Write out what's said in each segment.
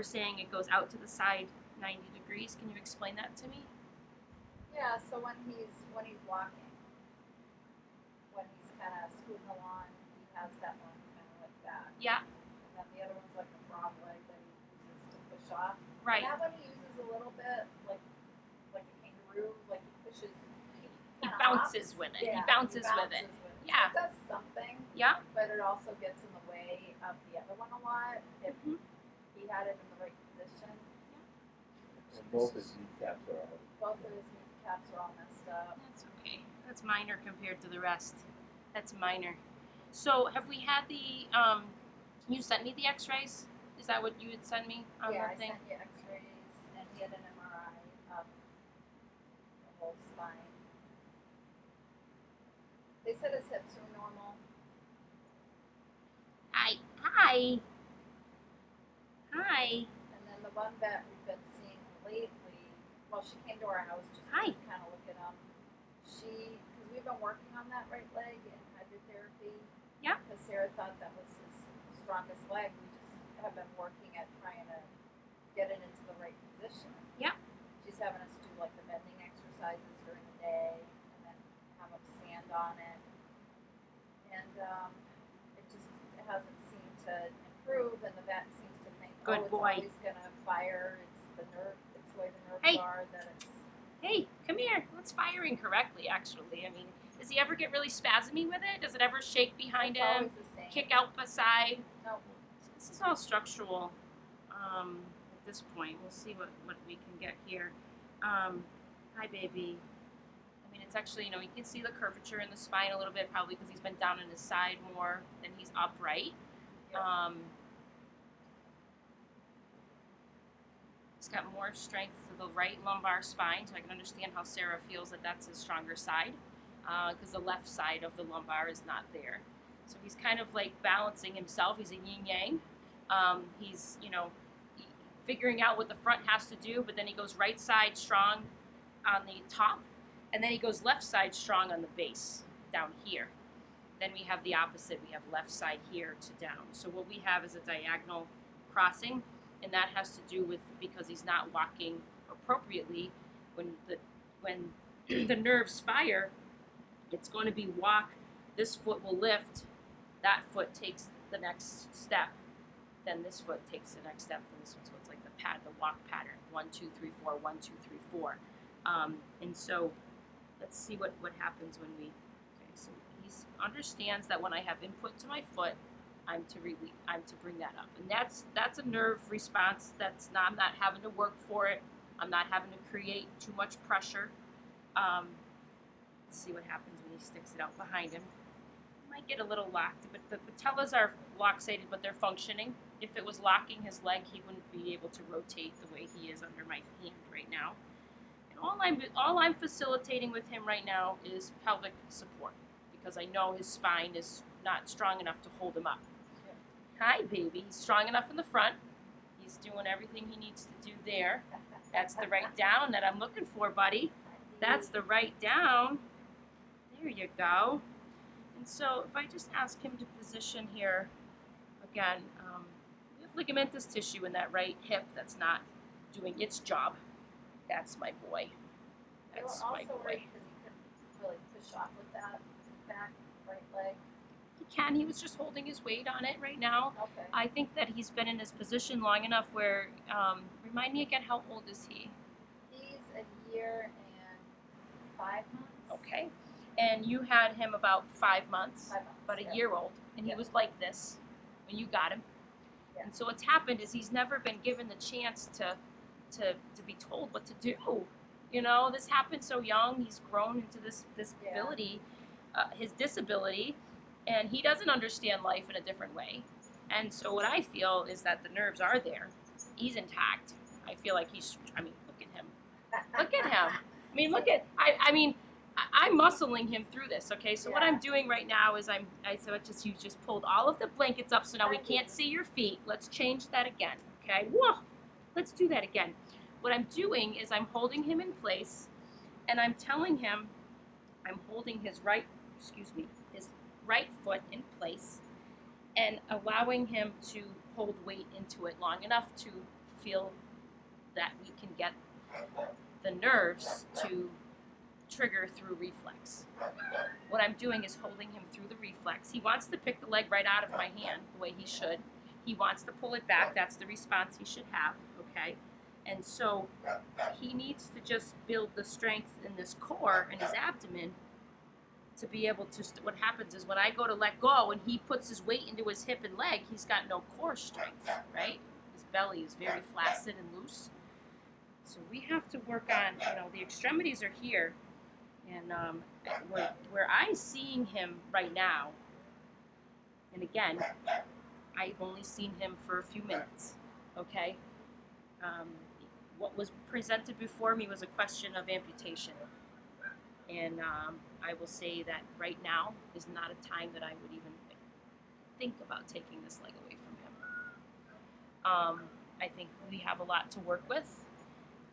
we're saying it goes out to the side 90 degrees. Can you explain that to me? Yeah, so when he's walking, when he's kind of scooting along, he has that one kind of like that. Yeah. And then the other one's like a frog leg that he uses to push off. Right. And that one he uses a little bit like a kangaroo, like he pushes. He bounces with it. Yeah, he bounces with it. Yeah. So it does something. Yeah. But it also gets in the way of the other one a lot. If he had it in the right position. And both his kneecaps are out. Both of his kneecaps are all messed up. That's okay. That's minor compared to the rest. That's minor. So have we had the, can you send me the x-rays? Is that what you would send me on Yeah, the thing? I sent you x-rays, and he had an MRI of the whole spine. They said his hips were normal. Hi. And then the one vet we've been seeing lately, well, she came to our house just to kind of look at him. Because we've been working on that right leg in hydrotherapy. Yeah. Because Sarah thought that was his strongest leg. We just have been working at trying to get it into the right position. Yeah. She's having us do like the bending exercises during the day, and then have him stand on it. And it just hasn't seemed to improve, and the vet seems to think, Good it's boy. always going to fire. It's the nerve. It's the way the nerves Hey. are that it's. Hey, come here. It's firing correctly, actually. I mean, does he ever get really spasmy with it? Does it ever shake behind It's him? always the same. Kick out the side? No. This is all structural at this point. We'll see what we can get here. Hi, baby. I mean, it's actually, you can see the curvature in the spine a little bit, probably because he's been down on his side more than he's upright. Yeah. He's got more strength to the right lumbar spine, so I can understand how Sarah feels that that's his stronger side, because the left side of the lumbar is not there. So he's kind of like balancing himself. He's a yin-yang. He's, figuring out what the front has to do, but then he goes right side strong on the top, and then he goes left side strong on the base down here. Then we have the opposite. We have left side here to down. So what we have is a diagonal crossing, and that has to do with because he's not walking appropriately. When the nerves fire, it's going to be walk. This foot will lift. That foot takes the next step. Then this foot takes the next step. And this one's like the walk pattern. 1, 2, 3, 4. 1, 2, 3, 4. And so let's see what happens when we. Okay, so he understands that when I have input to my foot, I'm to bring that up, and that's a nerve response. I'm not having to work for it. I'm not having to create too much pressure. Let's see what happens when he sticks it out behind him. He might get a little locked, but the patellas are luxated, but they're functioning. If it was locking his leg, he wouldn't be able to rotate the way he is under my hand right now. And all I'm facilitating with him right now is pelvic support, because I know his spine is not strong enough to hold him up. Hi, baby. He's strong enough in the front. He's doing everything he needs to do there. That's the right down that I'm looking for, buddy. That's the right down. There you go. And so if I just ask him to position here, again, we have ligamentous tissue in that right hip that's not doing its job. That's my boy. That's my boy. Also worried because he couldn't really push off with that back right leg. He can. He was just holding his weight on it right now. Okay. I think that he's been in his position long enough where, remind me again, how old is he? He's a year and 5 months. Okay. And you had him about 5 months, 5 months, about a year old, and he was like this when you got him. Yeah. And so what's happened is he's never been given the chance to be told what to do. This happened so young. He's grown into this ability, his disability, and he doesn't understand life in a different way. And so what I feel is that the nerves are there. He's intact. I feel like look at him. Look at him. I'm muscling him through this, okay? So what I'm doing right now is you just pulled all of the blankets up, so now we can't see your feet. Let's change that again, okay? Whoa! Let's do that again. What I'm doing is I'm holding him in place, and I'm telling him I'm holding his right foot in place and allowing him to hold weight into it long enough to feel that we can get the nerves to trigger through reflex. What I'm doing is holding him through the reflex. He wants to pick the leg right out of my hand the way he should. He wants to pull it back. That's the response he should have, okay? And so he needs to just build the strength in this core and his abdomen to be able to, what happens is when I go to let go and he puts his weight into his hip and leg, he's got no core strength, right? His belly is very flaccid and loose. So we have to work on, the extremities are here. And where I'm seeing him right now, and again, I've only seen him for a few minutes, okay? What was presented before me was a question of amputation. And I will say that right now is not a time that I would even think about taking this leg away from him. I think we have a lot to work with,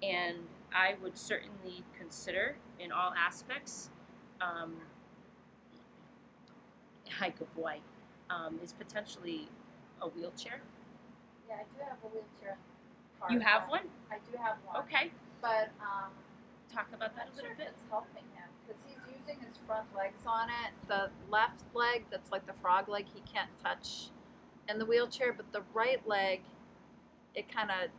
and I would certainly consider in all aspects, hi, good boy, is potentially a wheelchair. Yeah, I do have a wheelchair. You have one? I do have one. Okay. But Talk about that I'm a not little sure bit. if it's helping him because he's using his front legs on it. The left leg, that's like the frog leg, he can't touch in the wheelchair. But the right leg, it kind of,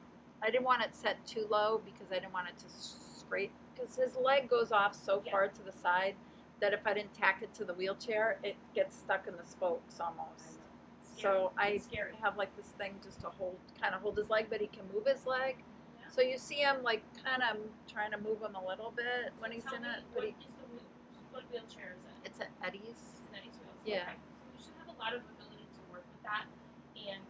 I didn't want it set too low because I didn't want it to scrape. Because his leg goes off so far to the side that if I didn't tack it to the wheelchair, it gets stuck in the spokes almost. So I have like this thing just to kind of hold his leg, but he can move his leg. Yeah. So you see him like kind of trying to move him a little bit when he's in it. But what wheelchair is it? it's at Eddie's. It's an Eddie's wheelchair. Yeah. Okay. So we should have a lot of ability to work with that. And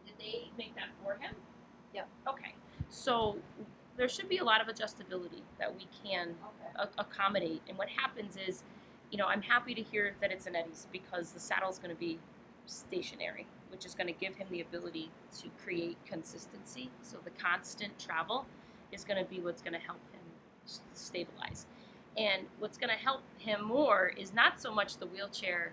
did they make that for him? Yep. Okay. So there should be a lot of adjustability that we can accommodate. And what happens is, I'm happy to hear that it's an Eddie's because the saddle's going to be stationary, which is going to give him the ability to create consistency. So the constant travel is going to be what's going to help him stabilize. And what's going to help him more is not so much the wheelchair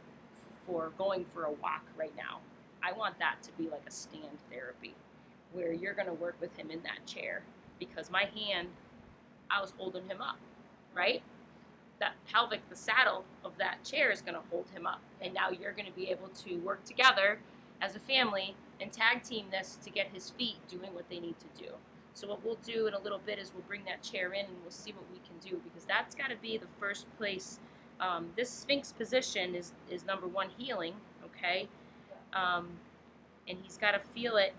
for going for a walk right now. I want that to be like a stand therapy where you're going to work with him in that chair because my hand, I was holding him up, right? That pelvic, the saddle of that chair is going to hold him up. And now you're going to be able to work together as a family and tag team this to get his feet doing what they need to do. So what we'll do in a little bit is we'll bring that chair in and we'll see what we can do because that's got to be the first place. This Sphinx position is number one, healing, okay? And he's got to feel it.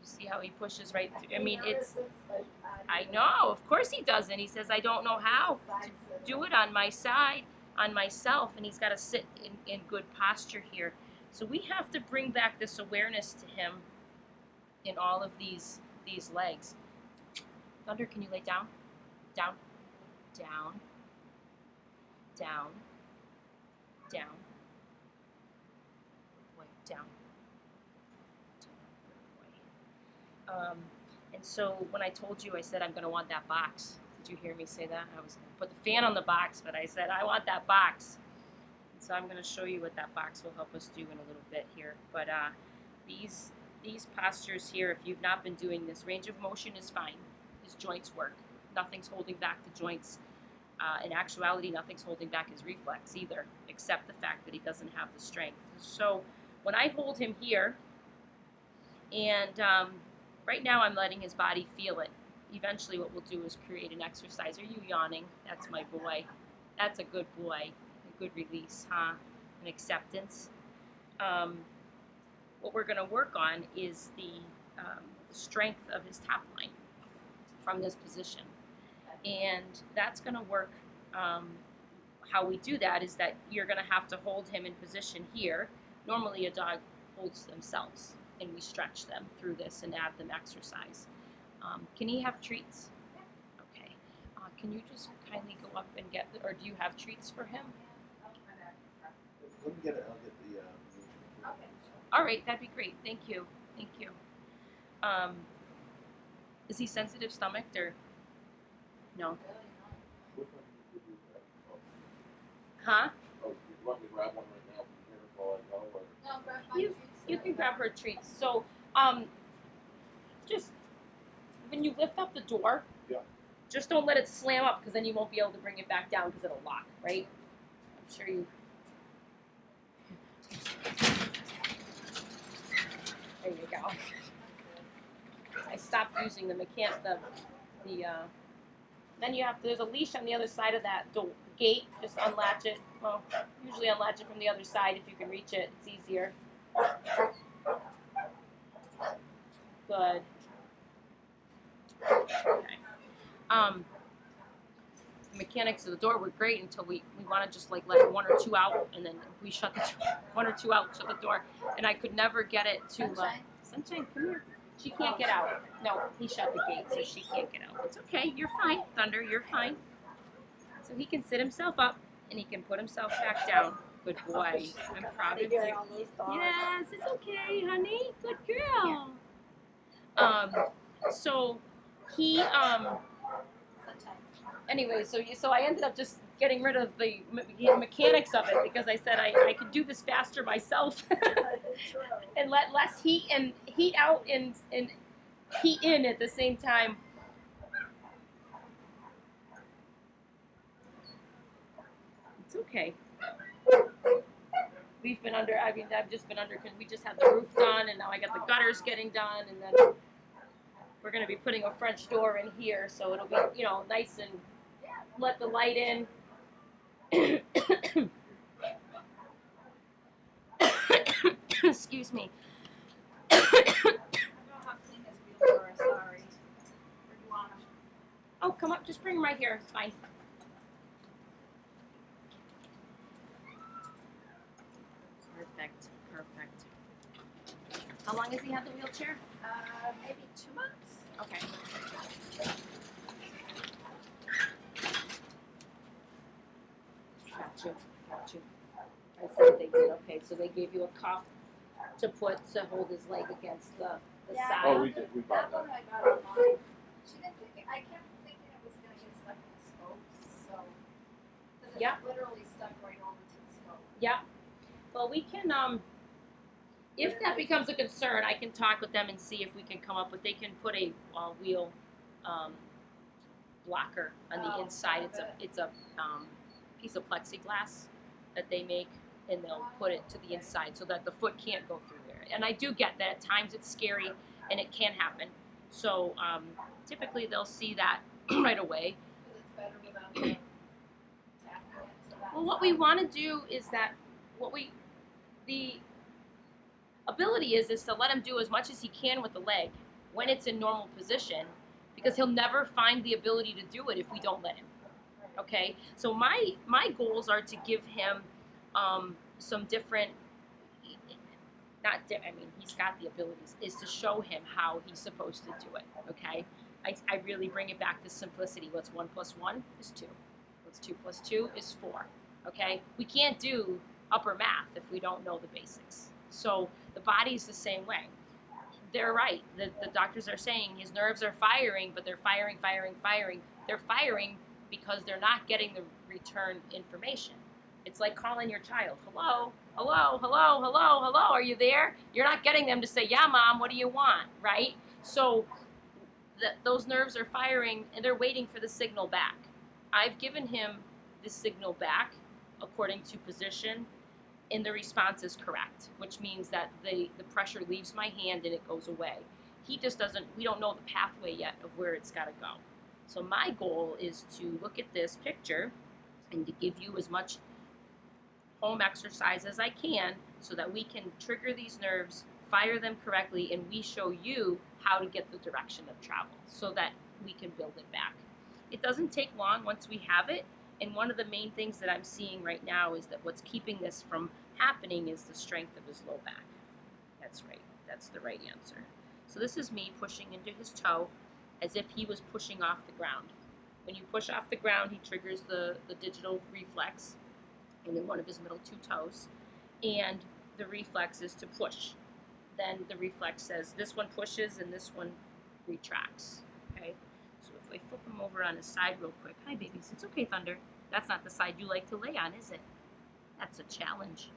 You see how he pushes right through? I mean, I know, of course he doesn't. He says, I don't know how to do it on my side, on myself, and he's got to sit in good posture here. So we have to bring back this awareness to him in all of these legs. Thunder, can you lay down? Down, down, down, down, wait, down. And so when I told you, I said, I'm going to want that box. Did you hear me say that? I was going to put the fan on the box, but I said, I want that box. And so I'm going to show you what that box will help us do in a little bit here. But these postures here, if you've not been doing this, range of motion is fine. His joints work. Nothing's holding back the joints. In actuality, nothing's holding back his reflex either, except the fact that he doesn't have the strength. So when I hold him here, and right now I'm letting his body feel it. Eventually what we'll do is create an exercise. Are you yawning? That's my boy. That's a good boy. A good release, huh? An acceptance. What we're going to work on is the strength of his top line from this position. And that's going to work. How we do that is that you're going to have to hold him in position here. Normally a dog holds themselves, and we stretch them through this and add them exercise. Can he have treats? Okay. Can you just kindly go up and get, or do you have treats for him? Let me get it. I'll get the. Okay. All right, that'd be great. Thank you. Thank you. Is he sensitive stomached or no? Which one did you grab? Huh? Oh, you want me to grab one right now from here while I go? Or? No, grab my You juice you can grab her treats. So Just when you lift up the door, Yeah. just don't let it slam up because then you won't be able to bring it back down because it'll lock, right? I'm sure you. There you go. I stopped using the then you have there's a leash on the other side of that gate. Just unlatch it. Well, usually unlatch it from the other side if you can reach it. It's easier. Good. Okay. The mechanics of the door were great until we want to just like let one or two out, and then we shut the door, one or two out, shut the door, and I could never get it to. Sunshine, come here. She can't get out. No, he shut the gate, so she can't get out. It's okay. You're fine, Thunder. You're fine. So he can sit himself up, and he can put himself back down. Good boy. I'm proud of you. Yes, it's okay, honey. Good girl. So he anyway, so I ended up just getting rid of the mechanics of it because I said I could do this faster myself and let less heat out and heat in at the same time. It's okay. We've been under. I mean, I've just been under because we just had the roof done, and now I got the gutters getting done, and then we're going to be putting a French door in here, so it'll be nice and let the light in. Excuse me. Oh, come up. Just bring him right here. It's fine. Perfect. How long has he had the wheelchair? Maybe 2 months. Okay. Got you. I said they did. Okay, so they gave you a cuff to hold his leg against the side. Oh, we did. We bought That one that. I got online. I kept thinking it was going to get stuck in the spokes, so. Because Yeah. it's literally stuck right over to the spoke. Yeah. Well, we can, if that becomes a concern, I can talk with them and see if we can come up with, they can put a wheel blocker on the inside. It's a piece of plexiglass that they make, and they'll put it to the inside so that the foot can't go through there. And I do get that at times it's scary and it can happen. So typically they'll see that right away. Because it's better without tapping it to that Well, what we side. want to do is that the ability is to let him do as much as he can with the leg when it's in normal position, because he'll never find the ability to do it if we don't let him. Okay, so my goals are to give him some different. I mean, he's got the abilities. Is to show him how he's supposed to do it. Okay, I really bring it back to simplicity. What's 1 + 1 is 2. What's 2 + 2 is 4. Okay, we can't do upper math if we don't know the basics. So the body's the same way. They're right. The doctors are saying his nerves are firing, but they're firing. They're firing because they're not getting the return information. It's like calling your child. Hello, are you there? You're not getting them to say, yeah, Mom, what do you want, right? So those nerves are firing, and they're waiting for the signal back. I've given him the signal back according to position, and the response is correct, which means that the pressure leaves my hand and it goes away. He just doesn't, we don't know the pathway yet of where it's got to go. So my goal is to look at this picture and to give you as much home exercise as I can so that we can trigger these nerves, fire them correctly, and we show you how to get the direction of travel so that we can build it back. It doesn't take long once we have it, and one of the main things that I'm seeing right now is that what's keeping this from happening is the strength of his low back. That's right. That's the right answer. So this is me pushing into his toe as if he was pushing off the ground. When you push off the ground, he triggers the digital reflex in one of his middle two toes, and the reflex is to push. Then the reflex says this one pushes and this one retracts. Okay? So if I flip him over on his side real quick. Hi, babies. It's okay, Thunder. That's not the side you like to lay on, is it? That's a challenge.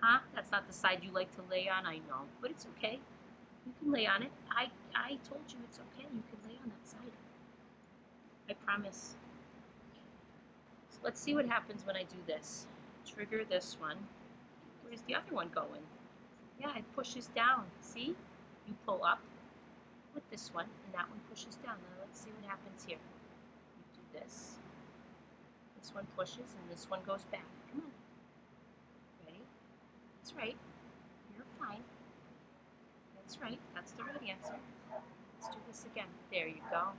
Huh? That's not the side you like to lay on, I know. But it's okay. You can lay on it. I told you it's okay. You can lay on that side. I promise. So let's see what happens when I do this. Trigger this one. Where's the other one going? Yeah, it pushes down. See? You pull up with this one, and that one pushes down. Now let's see what happens here. You do this. This one pushes, and this one goes back. Come on. Ready? That's right. You're fine. That's right. That's the right answer. Let's do this again. There you go.